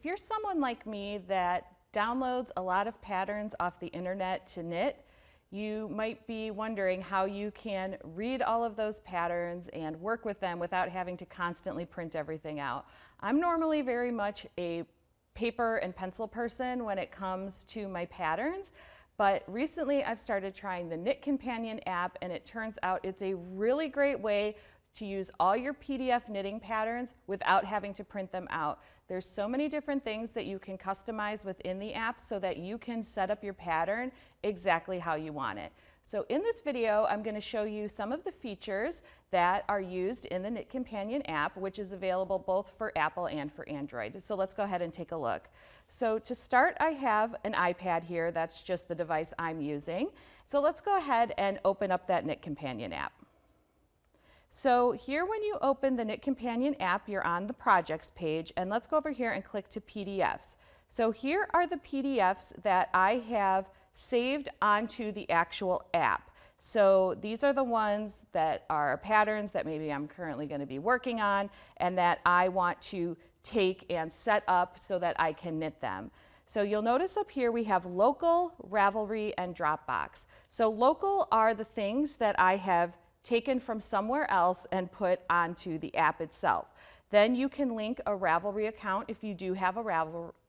you're someone like me that downloads a lot of patterns off the internet to knit, you might be wondering how you can read all of those patterns and work with them without having to constantly print everything out. I'm normally very much a paper and pencil person when it comes to my patterns, but recently I've started trying the knitCompanion app, and it turns out it's a really great way to use all your PDF knitting patterns without having to print them out. There's so many different things that you can customize within the app so that you can set up your pattern exactly how you want it. So in this video, I'm going to show you some of the features that are used in the knitCompanion app, which is available both for Apple and for Android. So let's go ahead and take a look. So to start, I have an iPad here. That's just the device I'm using. So let's go ahead and open up that knitCompanion app. So here, when you open the knitCompanion app, you're on the projects page, and let's go over here and click to PDFs. So here are the PDFs that I have saved onto the actual app. So these are the ones that are patterns that maybe I'm currently going to be working on and that I want to take and set up so that I can knit them. So you'll notice up here we have local, Ravelry, and Dropbox. So local are the things that I have taken from somewhere else and put onto the app itself. Then you can link a Ravelry account. If you do have a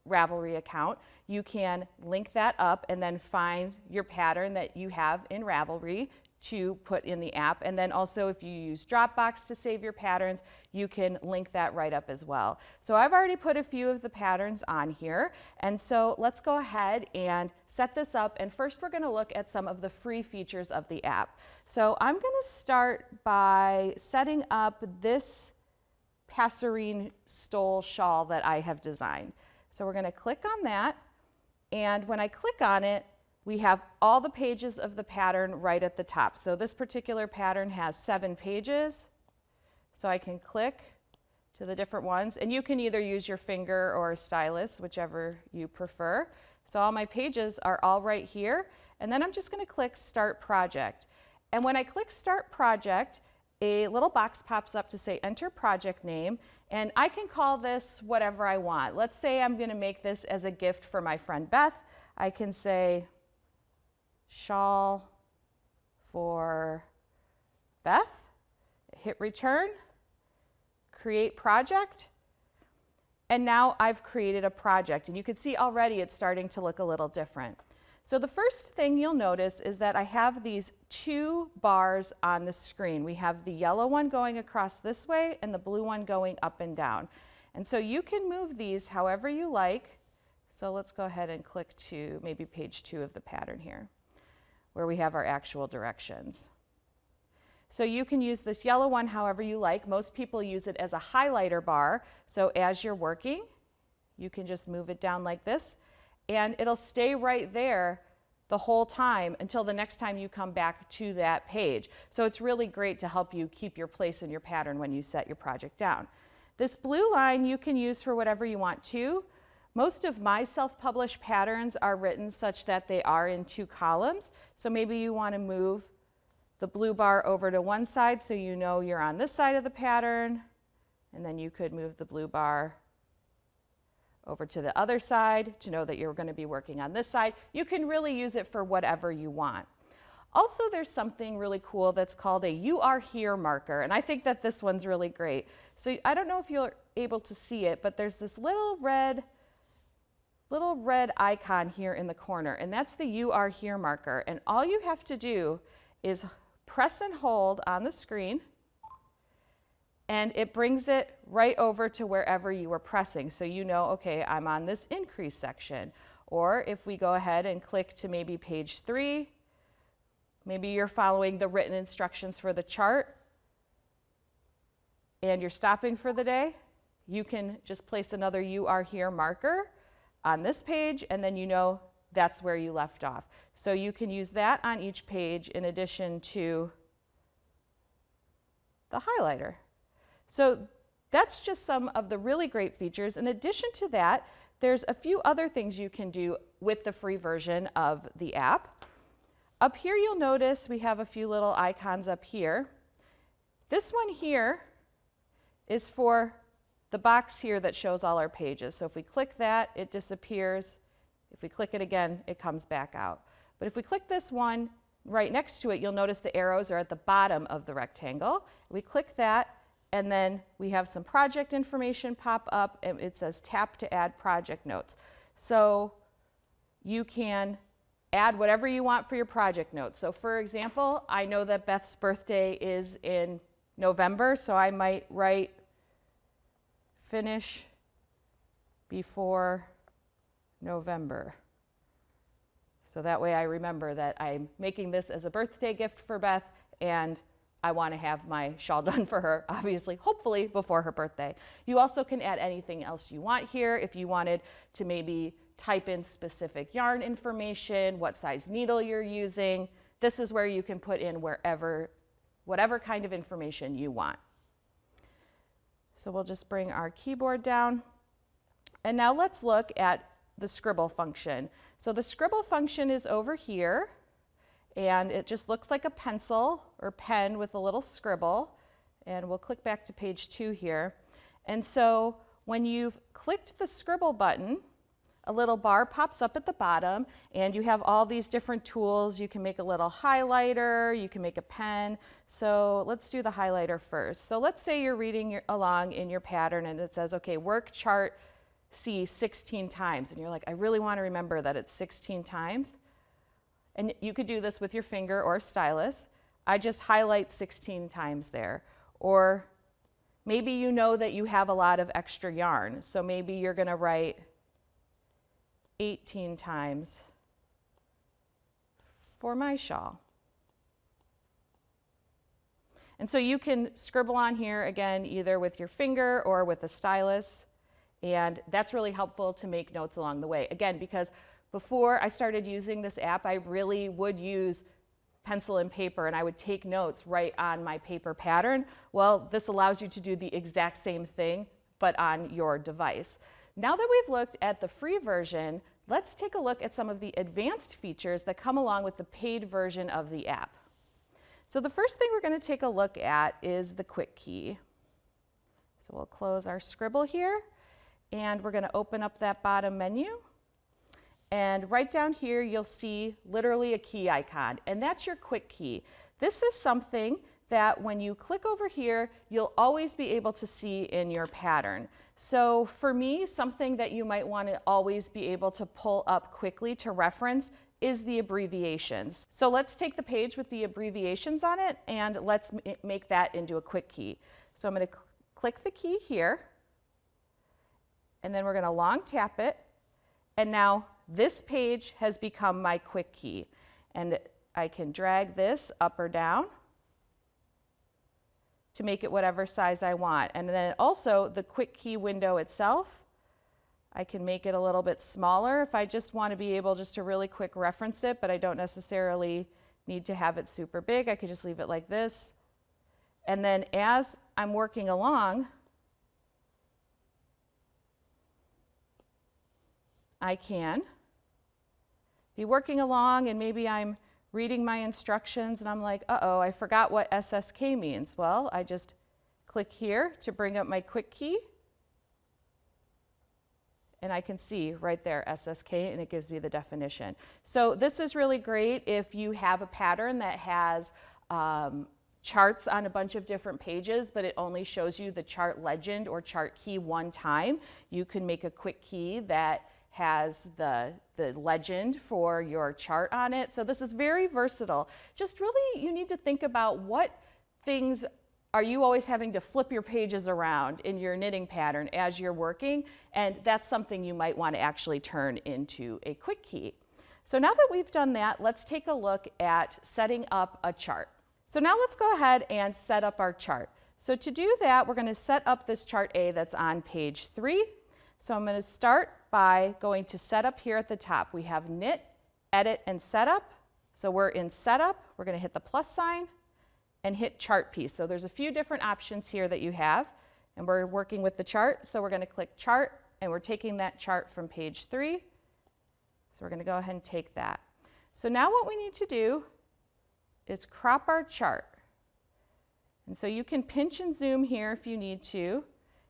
Ravelry account, you can link that up and then find your pattern that you have in Ravelry to put in the app. And then also, if you use Dropbox to save your patterns, you can link that right up as well. So I've already put a few of the patterns on here, and so let's go ahead and set this up. And first, we're going to look at some of the free features of the app. So I'm going to start by setting up this passerine stole shawl that I have designed. So we're going to click on that, and when I click on it, we have all the pages of the pattern right at the top. So this particular pattern has 7 pages, so I can click to the different ones, and you can either use your finger or a stylus, whichever you prefer. So all my pages are all right here, and then I'm just going to click Start Project. And when I click Start Project, a little box pops up to say Enter Project Name, and I can call this whatever I want. Let's say I'm going to make this as a gift for my friend Beth. I can say Shawl for Beth, hit Return, Create Project, and now I've created a project, and you can see already it's starting to look a little different. So the first thing you'll notice is that I have these 2 bars on the screen. We have the yellow one going across this way and the blue one going up and down. And so you can move these however you like. So let's go ahead and click to maybe page 2 of the pattern here, where we have our actual directions. So you can use this yellow one however you like. Most people use it as a highlighter bar. So as you're working, you can just move it down like this, and it'll stay right there the whole time until the next time you come back to that page. So it's really great to help you keep your place in your pattern when you set your project down. This blue line you can use for whatever you want to. Most of my self-published patterns are written such that they are in 2 columns. So maybe you want to move the blue bar over to one side so you know you're on this side of the pattern, and then you could move the blue bar over to the other side to know that you're going to be working on this side. You can really use it for whatever you want. Also, there's something really cool that's called a You Are Here marker, and I think that this one's really great. So I don't know if you're able to see it, but there's this little red icon here in the corner, and that's the You Are Here marker. And all you have to do is press and hold on the screen, and it brings it right over to wherever you were pressing. So you know, okay, I'm on this increase section. Or if we go ahead and click to maybe page 3, maybe you're following the written instructions for the chart and you're stopping for the day, you can just place another You Are Here marker on this page, and then you know that's where you left off. So you can use that on each page in addition to the highlighter. So that's just some of the really great features. In addition to that, there's a few other things you can do with the free version of the app. Up here you'll notice we have a few little icons up here. This one here is for the box here that shows all our pages. So if we click that, it disappears. If we click it again, it comes back out. But if we click this one right next to it, you'll notice the arrows are at the bottom of the rectangle. We click that, and then we have some project information pop up, and it says tap to add project notes. So you can add whatever you want for your project notes. So for example, I know that Beth's birthday is in November, so I might write finish before November. So that way I remember that I'm making this as a birthday gift for Beth, and I want to have my shawl done for her, obviously, hopefully before her birthday. You also can add anything else you want here. If you wanted to maybe type in specific yarn information, what size needle you're using, this is where you can put in whatever kind of information you want. So we'll just bring our keyboard down. And now let's look at the scribble function. So the scribble function is over here, and it just looks like a pencil or pen with a little scribble. And we'll click back to page 2 here. And so when you've clicked the scribble button, a little bar pops up at the bottom, and you have all these different tools. You can make a little highlighter, you can make a pen. So let's do the highlighter first. So let's say you're reading along in your pattern, and it says, okay, work chart C 16 times. And you're like, I really want to remember that it's 16 times. And you could do this with your finger or stylus. I just highlight 16 times there. Or maybe you know that you have a lot of extra yarn. So maybe you're going to write 18 times for my shawl. And so you can scribble on here again, either with your finger or with a stylus. And that's really helpful to make notes along the way. Again, because before I started using this app, I really would use pencil and paper, and I would take notes right on my paper pattern. Well, this allows you to do the exact same thing, but on your device. Now that we've looked at the free version, let's take a look at some of the advanced features that come along with the paid version of the app. So the first thing we're going to take a look at is the quick key. So we'll close our scribble here, and we're going to open up that bottom menu. And right down here, you'll see literally a key icon, and that's your quick key. This is something that when you click over here, you'll always be able to see in your pattern. So for me, something that you might want to always be able to pull up quickly to reference is the abbreviations. So let's take the page with the abbreviations on it, and let's make that into a quick key. So I'm going to click the key here, and then we're going to long tap it, and now this page has become my quick key. And I can drag this up or down to make it whatever size I want. And then also the quick key window itself, I can make it a little bit smaller if I just want to be able just to really quick reference it, but I don't necessarily need to have it super big. I could just leave it like this. And then as I'm working along, I can be working along, and maybe I'm reading my instructions and I'm like, uh-oh, I forgot what SSK means. Well, I just click here to bring up my quick key, and I can see right there SSK, and it gives me the definition. So this is really great if you have a pattern that has charts on a bunch of different pages, but it only shows you the chart legend or chart key one time. You can make a quick key that has the legend for your chart on it. So this is very versatile. Just really, you need to think about what things are you always having to flip your pages around in your knitting pattern as you're working, and that's something you might want to actually turn into a quick key. So now that we've done that, let's take a look at setting up a chart. So now let's go ahead and set up our chart. So to do that, we're going to set up this chart A that's on page 3. So I'm going to start by going to Setup here at the top. We have Knit, Edit, and Setup. So we're in Setup. We're going to hit the plus sign and hit Chart Piece. So there's a few different options here that you have, and we're working with the chart. So we're going to click Chart, and we're taking that chart from page 3. So we're going to go ahead and take that. So now what we need to do is crop our chart. And so you can pinch and zoom here if you need to.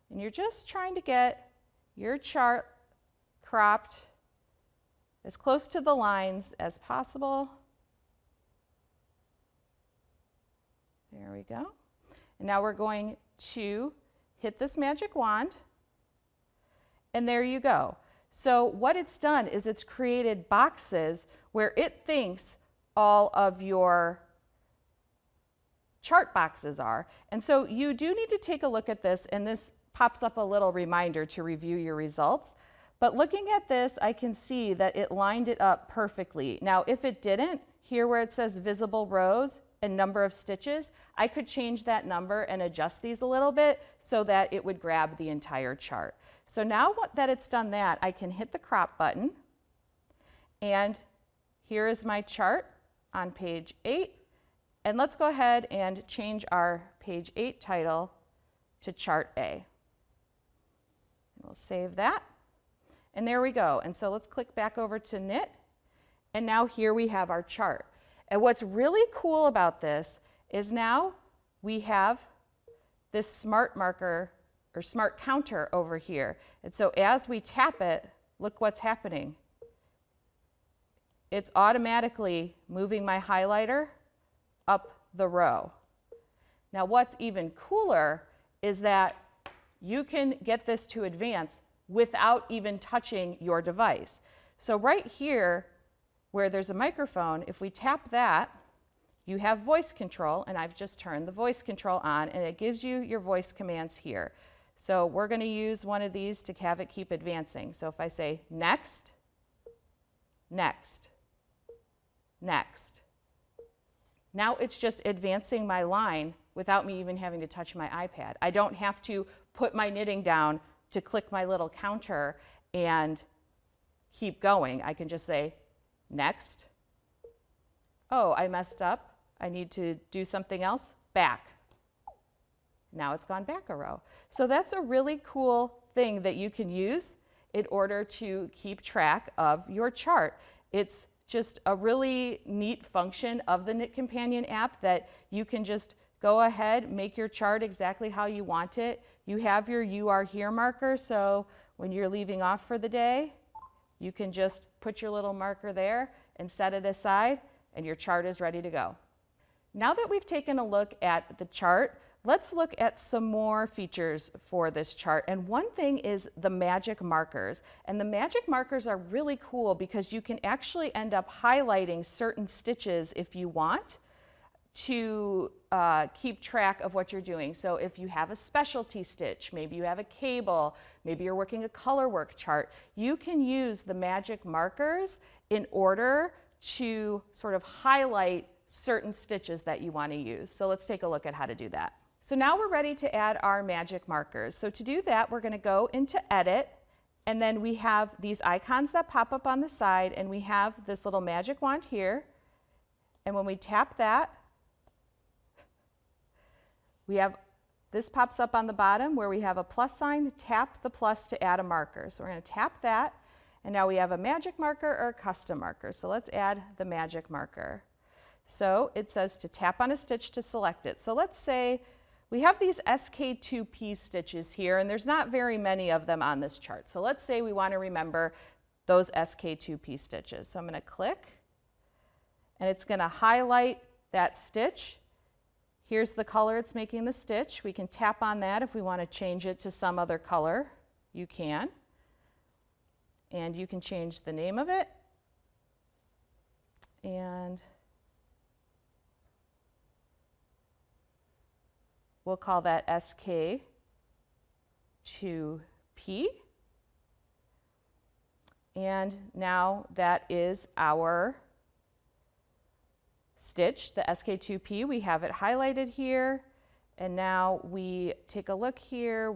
And you're just trying to get your chart cropped as close to the lines as possible. There we go. And now we're going to hit this magic wand, and there you go. So what it's done is it's created boxes where it thinks all of your chart boxes are. And so you do need to take a look at this, and this pops up a little reminder to review your results. But looking at this, I can see that it lined it up perfectly. Now, if it didn't, here where it says visible rows and number of stitches, I could change that number and adjust these a little bit so that it would grab the entire chart. So now that it's done that, I can hit the crop button, and here is my chart on page 8. And let's go ahead and change our page 8 title to Chart A. And we'll save that. And there we go. And so let's click back over to Knit. And now here we have our chart. And what's really cool about this is now we have this smart marker or smart counter over here. And so as we tap it, look what's happening. It's automatically moving my highlighter up the row. Now what's even cooler is that you can get this to advance without even touching your device. So right here where there's a microphone, if we tap that, you have voice control, and I've just turned the voice control on, and it gives you your voice commands here. So we're going to use one of these to have it keep advancing. So if I say next, next, next, now it's just advancing my line without me even having to touch my iPad. I don't have to put my knitting down to click my little counter and keep going. I can just say next. Oh, I messed up. I need to do something else. Back. Now it's gone back a row. So that's a really cool thing that you can use in order to keep track of your chart. It's just a really neat function of the knitCompanion app that you can just go ahead, make your chart exactly how you want it. You have your "You Are Here" marker, so when you're leaving off for the day, you can just put your little marker there and set it aside, and your chart is ready to go. Now that we've taken a look at the chart, let's look at some more features for this chart. And one thing is the magic markers. And the magic markers are really cool because you can actually end up highlighting certain stitches if you want to keep track of what you're doing. So if you have a specialty stitch, maybe you have a cable, maybe you're working a color work chart, you can use the magic markers in order to sort of highlight certain stitches that you want to use. So let's take a look at how to do that. So now we're ready to add our magic markers. So to do that, we're going to go into Edit, and then we have these icons that pop up on the side, and we have this little magic wand here. And when we tap that, we have this pops up on the bottom where we have a plus sign. Tap the plus to add a marker. So we're going to tap that, and now we have a magic marker or a custom marker. So let's add the magic marker. So it says to tap on a stitch to select it. So let's say we have these SK2P stitches here, and there's not very many of them on this chart. So let's say we want to remember those SK2P stitches. So I'm going to click, and it's going to highlight that stitch. Here's the color it's making the stitch. We can tap on that if we want to change it to some other color. You can. And you can change the name of it. And we'll call that SK2P. And now that is our stitch, the SK2P. We have it highlighted here. And now we take a look here.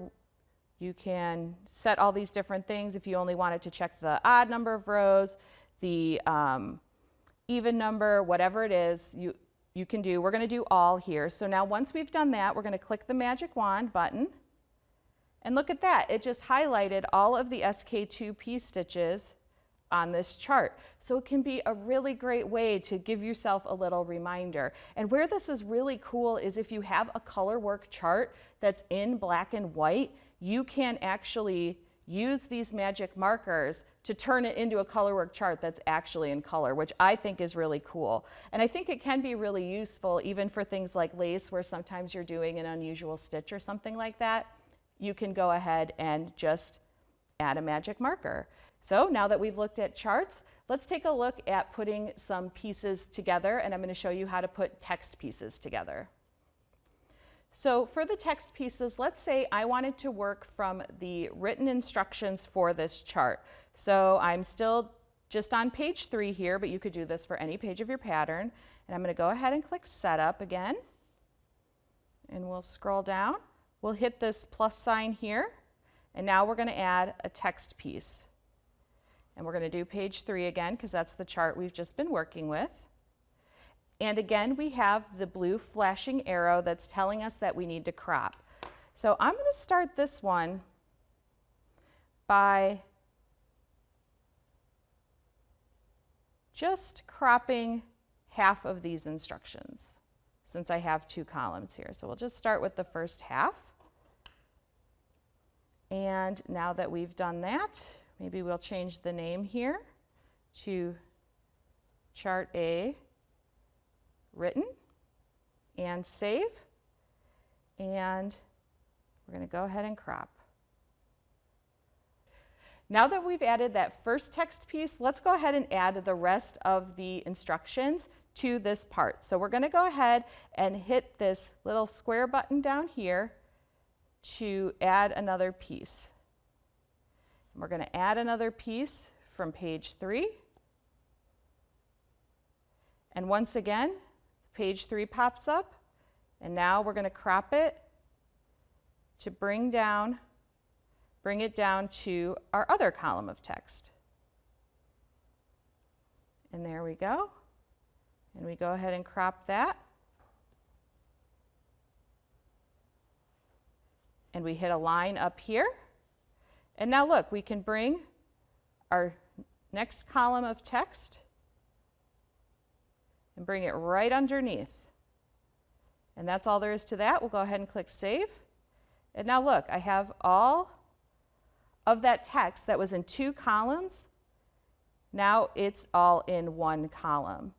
You can set all these different things. If you only wanted to check the odd number of rows, the even number, whatever it is, you can do. We're going to do all here. So now once we've done that, we're going to click the magic wand button. And look at that. It just highlighted all of the SK2P stitches on this chart. So it can be a really great way to give yourself a little reminder. And where this is really cool is if you have a color work chart that's in black and white, you can actually use these magic markers to turn it into a color work chart that's actually in color, which I think is really cool. And I think it can be really useful even for things like lace, where sometimes you're doing an unusual stitch or something like that. You can go ahead and just add a magic marker. So now that we've looked at charts, let's take a look at putting some pieces together, and I'm going to show you how to put text pieces together. So for the text pieces, let's say I wanted to work from the written instructions for this chart. So I'm still just on page 3 here, but you could do this for any page of your pattern. And I'm going to go ahead and click Setup again. And we'll scroll down. We'll hit this plus sign here. And now we're going to add a text piece. And we're going to do page 3 again, because that's the chart we've just been working with. And again, we have the blue flashing arrow that's telling us that we need to crop. So I'm going to start this one by just cropping half of these instructions, since I have 2 columns here. So we'll just start with the first half. And now that we've done that, maybe we'll change the name here to Chart A Written, and save. And we're going to go ahead and crop. Now that we've added that first text piece, let's go ahead and add the rest of the instructions to this part. So we're going to go ahead and hit this little square button down here to add another piece. And we're going to add another piece from page 3. And once again, page 3 pops up, and now we're going to crop it to bring it down to our other column of text. And there we go. And we go ahead and crop that. And we hit a line up here. And now look, we can bring our next column of text and bring it right underneath. And that's all there is to that. We'll go ahead and click Save. And now look, I have all of that text that was in 2 columns. Now it's all in 1 column.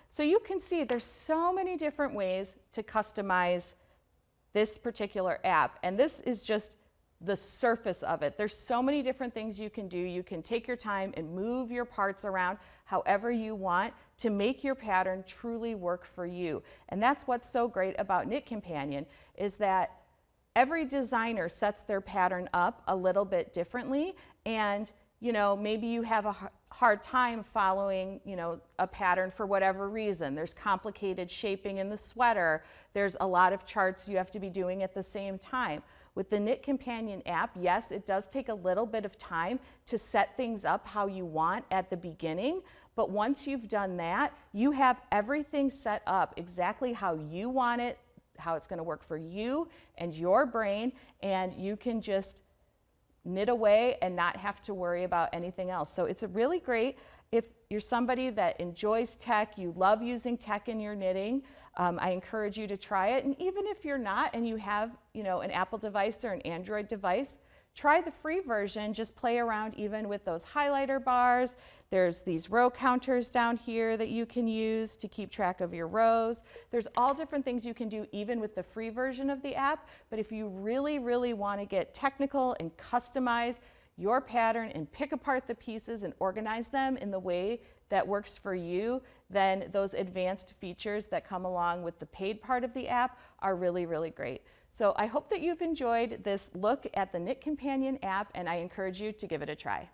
So you can see there's so many different ways to customize this particular app. And this is just the surface of it. There's so many different things you can do. You can take your time and move your parts around however you want to make your pattern truly work for you. And that's what's so great about knitCompanion, is that every designer sets their pattern up a little bit differently. And maybe you have a hard time following, a pattern for whatever reason. There's complicated shaping in the sweater. There's a lot of charts you have to be doing at the same time. With the knitCompanion app, yes, it does take a little bit of time to set things up how you want at the beginning, but once you've done that, you have everything set up exactly how you want it, how it's going to work for you and your brain, and you can just knit away and not have to worry about anything else. So it's really great if you're somebody that enjoys tech, you love using tech in your knitting. I encourage you to try it. And even if you're not and you have an Apple device or an Android device, try the free version. Just play around even with those highlighter bars. There's these row counters down here that you can use to keep track of your rows. There's all different things you can do even with the free version of the app. But if you really, really want to get technical and customize your pattern and pick apart the pieces and organize them in the way that works for you, then those advanced features that come along with the paid part of the app are really, really great. So I hope that you've enjoyed this look at the knitCompanion app, and I encourage you to give it a try.